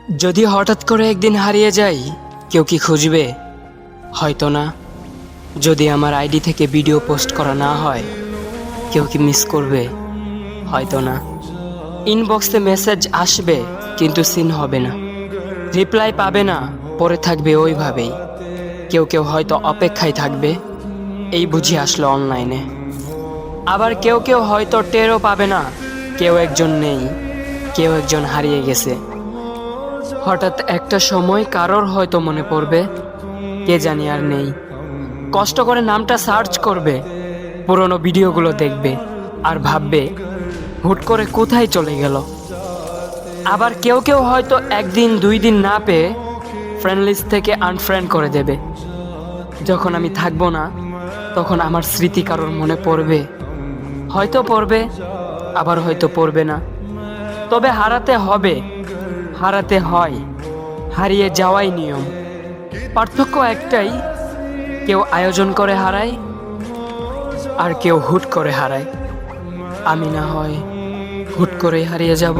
যদি হঠাৎ করে একদিন হারিয়ে যাই, কেউ কি খুঁজবে? হয়তো না। যদি আমার আইডি থেকে ভিডিও পোস্ট করা না হয়, কেউ কি মিস করবে? হয়তো না। ইনবক্সে মেসেজ আসবে কিন্তু সিন হবে না, রিপ্লাই পাবে না, পরে থাকবে ওইভাবেই। কেউ কেউ হয়তো অপেক্ষায় থাকবে, এই বুঝি আসলো অনলাইনে। আবার কেউ কেউ হয়তো টেরও পাবে না, কেউ একজন নেই, কেউ একজন হারিয়ে গেছে। হঠাৎ একটা সময় কারোর হয়তো মনে পড়বে, কে জানি আর নেই। কষ্ট করে নামটা সার্চ করবে, পুরনো ভিডিওগুলো দেখবে আর ভাববে হুট করে কোথায় চলে গেল। আবার কেউ কেউ হয়তো একদিন দুই দিন না পেয়ে ফ্রেন্ড লিস্ট থেকে আনফ্রেন্ড করে দেবে। যখন আমি থাকবো না, তখন আমার স্মৃতি কারোর মনে পড়বে, হয়তো পড়বে, আবার হয়তো পড়বে না। তবে হারাতে হবে, হারাতে হয়, হারিয়ে যাওয়াই নিয়ম। পার্থক্য একটাই, কেউ আয়োজন করে হারায় আর কেউ হুট করে হারায়। আমি না হয় হুট করেই হারিয়ে যাব।